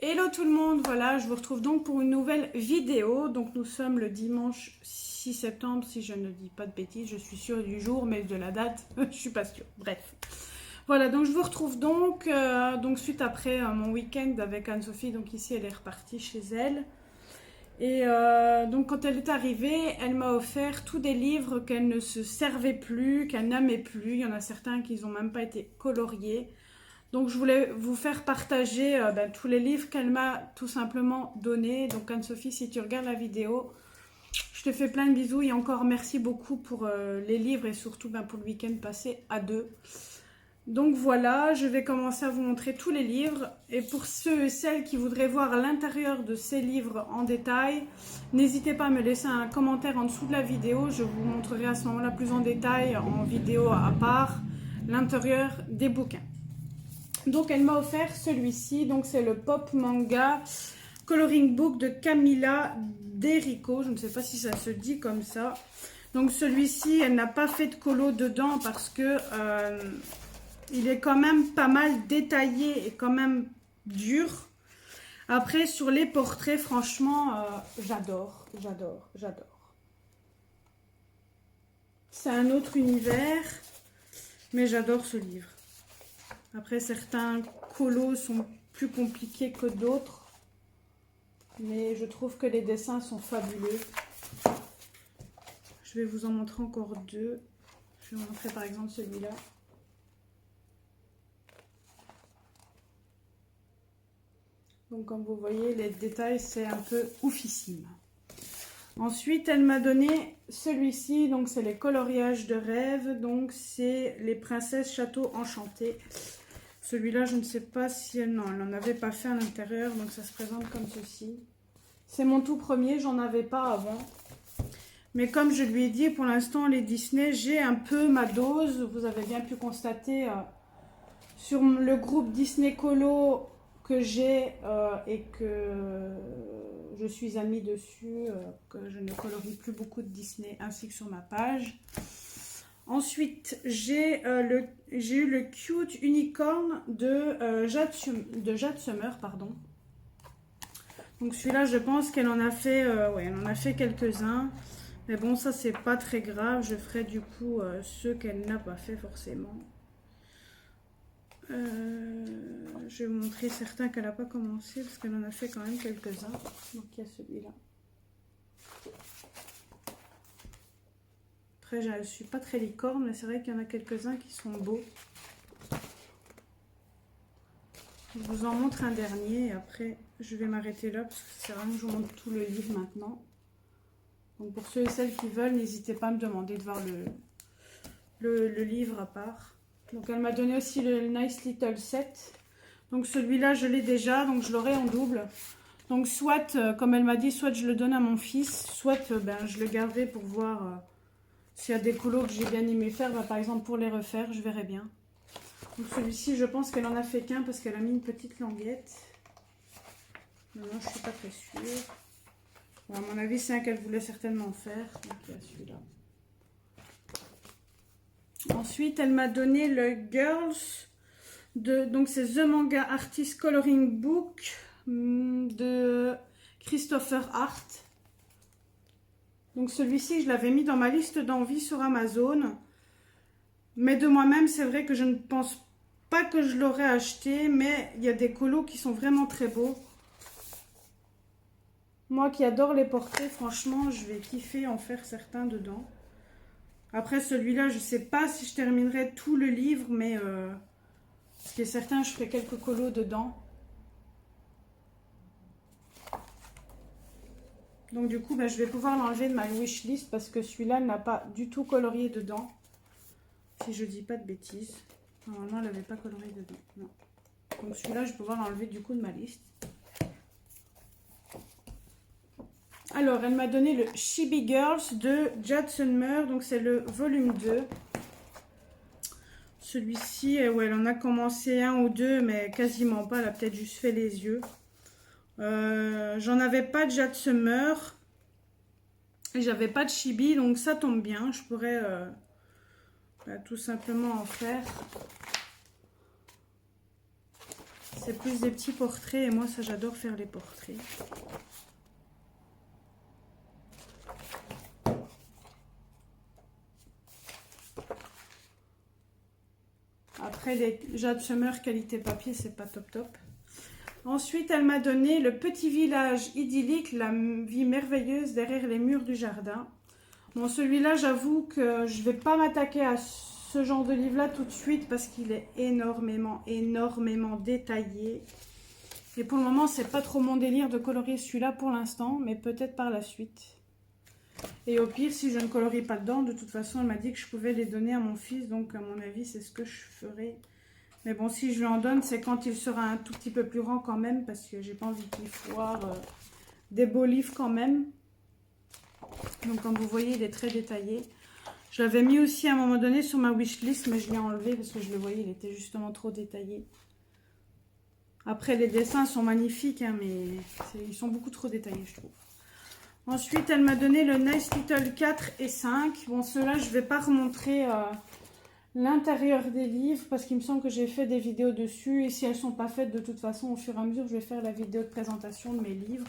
Hello tout le monde, voilà, je vous retrouve donc pour une nouvelle vidéo. Donc nous sommes le dimanche 6 septembre, si je ne dis pas de bêtises, je suis sûre du jour, mais de la date, je suis pas sûre. Bref. Voilà, donc je vous retrouve donc suite après mon week-end avec Anne-Sophie. Donc ici elle est repartie chez elle. Et donc quand elle est arrivée, elle m'a offert tous des livres qu'elle ne se servait plus, qu'elle n'aimait plus. Il y en a certains qui n'ont même pas été coloriés. Donc je voulais vous faire partager tous les livres qu'elle m'a tout simplement donnés. Donc Anne-Sophie, si tu regardes la vidéo, je te fais plein de bisous et encore merci beaucoup pour les livres et surtout pour le week-end passé à deux. Donc voilà, je vais commencer à vous montrer tous les livres. Et pour ceux et celles qui voudraient voir l'intérieur de ces livres en détail, n'hésitez pas à me laisser un commentaire en dessous de la vidéo. Je vous montrerai à ce moment-là plus en détail, en vidéo à part, l'intérieur des bouquins. Donc elle m'a offert celui-ci, donc c'est le Pop Manga Coloring Book de Camilla Derico, je ne sais pas si ça se dit comme ça. Donc celui-ci, elle n'a pas fait de colo dedans parce que il est quand même pas mal détaillé et quand même dur. Après sur les portraits, franchement, j'adore. C'est un autre univers, mais j'adore ce livre. Après, certains colos sont plus compliqués que d'autres. Mais je trouve que les dessins sont fabuleux. Je vais vous en montrer encore deux. Je vais vous montrer par exemple celui-là. Donc comme vous voyez, les détails, c'est un peu oufissime. Ensuite, elle m'a donné celui-ci. Donc c'est les coloriages de rêve. Donc c'est les princesses château enchanté. Celui-là, je ne sais pas si elle n'en avait pas fait à l'intérieur, donc ça se présente comme ceci. C'est mon tout premier, j'en avais pas avant. Mais comme je lui ai dit, pour l'instant, les Disney, j'ai un peu ma dose. Vous avez bien pu constater sur le groupe Disney Colo que j'ai et que je suis amie dessus, que je ne colorie plus beaucoup de Disney, ainsi que sur ma page. Ensuite, j'ai eu le Cute Unicorn de Jade Summer, pardon. Donc celui-là, je pense qu'elle en a fait, elle en a fait quelques-uns. Mais bon, ça, c'est pas très grave. Je ferai du coup ceux qu'elle n'a pas fait forcément. Je vais vous montrer certains qu'elle n'a pas commencé, parce qu'elle en a fait quand même quelques-uns. Donc il y a celui-là. Après, je ne suis pas très licorne, mais c'est vrai qu'il y en a quelques-uns qui sont beaux. Je vous en montre un dernier et après, je vais m'arrêter là parce que c'est vraiment que je vous montre tout le livre maintenant. Donc pour ceux et celles qui veulent, n'hésitez pas à me demander de voir le livre à part. Donc elle m'a donné aussi le Nice Little Set. Donc celui-là, je l'ai déjà, donc je l'aurai en double. Donc soit, comme elle m'a dit, soit je le donne à mon fils, soit je le garderai pour voir... s'il y a des colos que j'ai bien aimé faire, par exemple pour les refaire, je verrai bien. Donc celui-ci, je pense qu'elle en a fait qu'un parce qu'elle a mis une petite languette. Non, je ne suis pas très sûre. Bon, à mon avis, c'est un qu'elle voulait certainement faire. Donc il y a celui-là. Ensuite, elle m'a donné le Girls donc c'est The Manga Artist Coloring Book de Christopher Hart. Donc celui-ci, je l'avais mis dans ma liste d'envie sur Amazon. Mais de moi-même, c'est vrai que je ne pense pas que je l'aurais acheté. Mais il y a des colos qui sont vraiment très beaux. Moi qui adore les portraits, franchement, je vais kiffer en faire certains dedans. Après celui-là, je ne sais pas si je terminerai tout le livre. Mais ce qui est certain, je ferai quelques colos dedans. Donc du coup, je vais pouvoir l'enlever de ma wishlist parce que celui-là n'a pas du tout colorié dedans. Si je dis pas de bêtises. Normalement, elle n'avait pas colorié dedans. Non. Donc celui-là, je vais pouvoir l'enlever du coup de ma liste. Alors, elle m'a donné le Chibi Girls de Jade Summer. Donc c'est le volume 2. Celui-ci, elle en a commencé un ou deux, mais quasiment pas. Elle a peut-être juste fait les yeux. J'en avais pas de Jade Summer. Et j'avais pas de Chibi, donc ça tombe bien. Je pourrais tout simplement en faire. C'est plus des petits portraits et moi ça j'adore faire les portraits. Après les Jade Summer qualité papier c'est pas top top. Ensuite elle m'a donné le petit village idyllique, la vie merveilleuse derrière les murs du jardin. Bon celui-là j'avoue que je vais pas m'attaquer à ce genre de livre là tout de suite parce qu'il est énormément détaillé. Et pour le moment, c'est pas trop mon délire de colorier celui-là pour l'instant, mais peut-être par la suite. Et au pire, si je ne colorie pas dedans, de toute façon, elle m'a dit que je pouvais les donner à mon fils, donc à mon avis, c'est ce que je ferai. Mais bon, si je lui en donne, c'est quand il sera un tout petit peu plus grand quand même, parce que j'ai pas envie qu'il foire des beaux livres quand même. Donc comme vous voyez, il est très détaillé. Je l'avais mis aussi à un moment donné sur ma wishlist, mais je l'ai enlevé parce que je le voyais, il était justement trop détaillé. Après, les dessins sont magnifiques, hein, mais ils sont beaucoup trop détaillés, je trouve. Ensuite, elle m'a donné le Nice Little 4 et 5. Bon, ceux-là, je ne vais pas remontrer l'intérieur des livres parce qu'il me semble que j'ai fait des vidéos dessus. Et si elles ne sont pas faites, de toute façon, au fur et à mesure, je vais faire la vidéo de présentation de mes livres.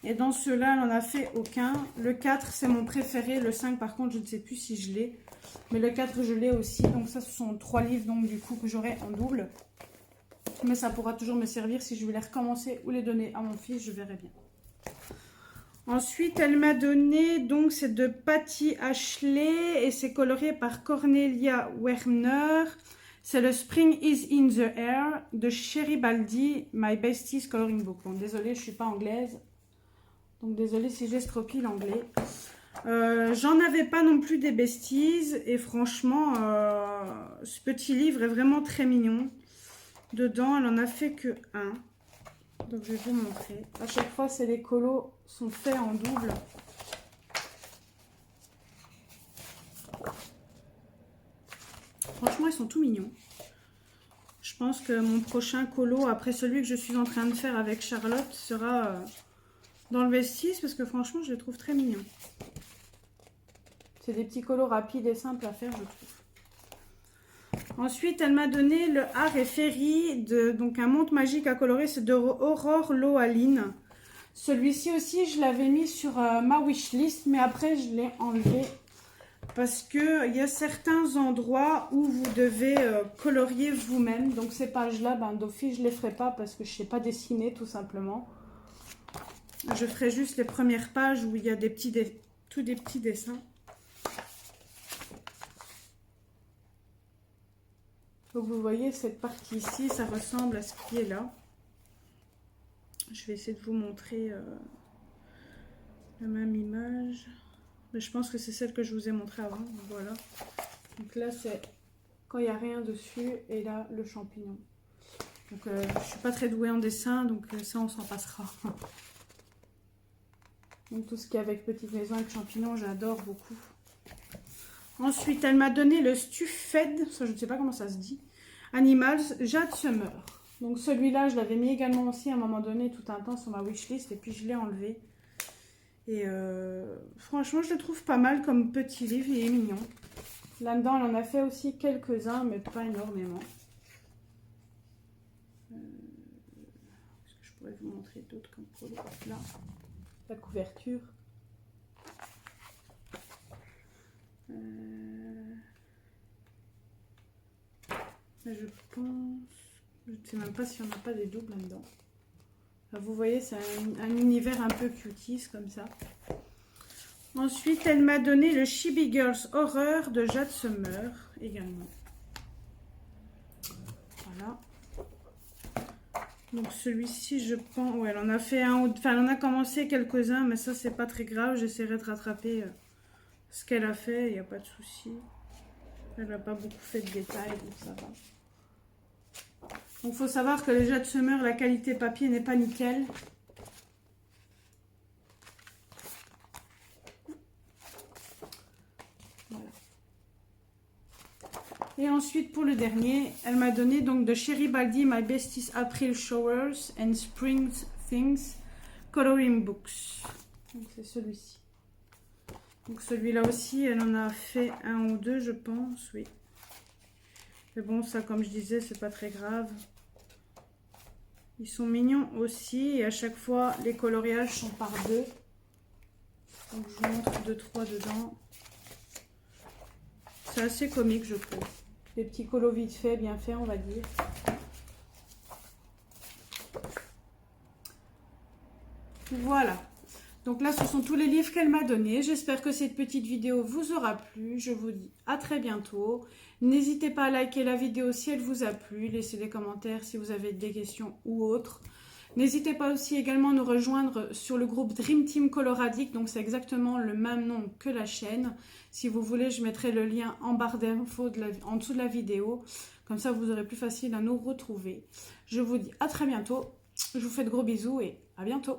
Et dans ceux-là, elle n'en a fait aucun. Le 4, c'est mon préféré. Le 5, par contre, je ne sais plus si je l'ai. Mais le 4, je l'ai aussi. Donc ça, ce sont 3 livres donc, du coup, que j'aurai en double. Mais ça pourra toujours me servir si je vais les recommencer ou les donner à mon fils, je verrai bien. Ensuite, elle m'a donné, donc c'est de Patty Ashley et c'est colorié par Cornelia Werner. C'est le Spring is in the Air de Sherry Baldi, My Besties Coloring Book. Bon, désolée, je ne suis pas anglaise. Donc désolée si j'estropie l'anglais. J'en avais pas non plus des besties et franchement, ce petit livre est vraiment très mignon. Dedans, elle en a fait que un. Donc, je vais vous montrer. À chaque fois, c'est les colos sont faits en double. Franchement, ils sont tout mignons. Je pense que mon prochain colo, après celui que je suis en train de faire avec Charlotte, sera dans le Besties parce que franchement, je les trouve très mignons. C'est des petits colos rapides et simples à faire, je trouve. Ensuite, elle m'a donné le Art et Fairy, donc un monde magique à colorer, c'est de Aurore Loaline. Celui-ci aussi, je l'avais mis sur ma wishlist, mais après, je l'ai enlevé. Parce qu'il y a certains endroits où vous devez colorier vous-même. Donc ces pages-là, d'office, je ne les ferai pas parce que je ne sais pas dessiner, tout simplement. Je ferai juste les premières pages où il y a des petits tous des petits dessins. Donc vous voyez cette partie ici, ça ressemble à ce qui est là. Je vais essayer de vous montrer la même image. Mais je pense que c'est celle que je vous ai montrée avant. Voilà. Donc là c'est quand il n'y a rien dessus et là le champignon. Donc je ne suis pas très douée en dessin, donc ça on s'en passera. Donc tout ce qui est avec petite maison avec champignons, j'adore beaucoup. Ensuite, elle m'a donné le Stuffed, ça je ne sais pas comment ça se dit, Animals Jade Summer. Donc celui-là, je l'avais mis également aussi à un moment donné, tout un temps sur ma wishlist, et puis je l'ai enlevé. Et franchement, je le trouve pas mal comme petit livre, il est mignon. Là-dedans, elle en a fait aussi quelques-uns, mais pas énormément. Est-ce que je pourrais vous montrer d'autres comme produits? Là, la couverture. Je pense, je ne sais même pas s'il n'y en a pas des doubles là-dedans. Là, vous voyez, c'est un univers un peu cuties comme ça. Ensuite, elle m'a donné le Chibi Girls Horror de Jade Summer également. Voilà. Donc celui-ci, je pense, ouais, elle en a fait un, enfin, elle en a commencé quelques-uns, mais ça, c'est pas très grave. J'essaierai de rattraper ce qu'elle a fait, il n'y a pas de souci. Elle n'a pas beaucoup fait de détails, donc ça va. Donc il faut savoir que les Jade Summer, la qualité papier n'est pas nickel. Voilà. Et ensuite pour le dernier, elle m'a donné donc de Sherry Baldi My Besties April Showers and Spring Things Coloring Books. Donc c'est celui-ci. Donc celui-là aussi, elle en a fait un ou deux, je pense, oui. Mais bon, ça, comme je disais, c'est pas très grave. Ils sont mignons aussi. Et à chaque fois, les coloriages sont par deux. Donc, je vous montre 2-3 dedans. C'est assez comique, je trouve. Des petits colos vite fait, bien fait, on va dire. Voilà. Donc là, ce sont tous les livres qu'elle m'a donnés. J'espère que cette petite vidéo vous aura plu. Je vous dis à très bientôt. N'hésitez pas à liker la vidéo si elle vous a plu. Laissez des commentaires si vous avez des questions ou autres. N'hésitez pas aussi également à nous rejoindre sur le groupe Dream Team Coloradique. Donc c'est exactement le même nom que la chaîne. Si vous voulez, je mettrai le lien en barre d'infos en dessous de la vidéo. Comme ça, vous aurez plus facile à nous retrouver. Je vous dis à très bientôt. Je vous fais de gros bisous et à bientôt.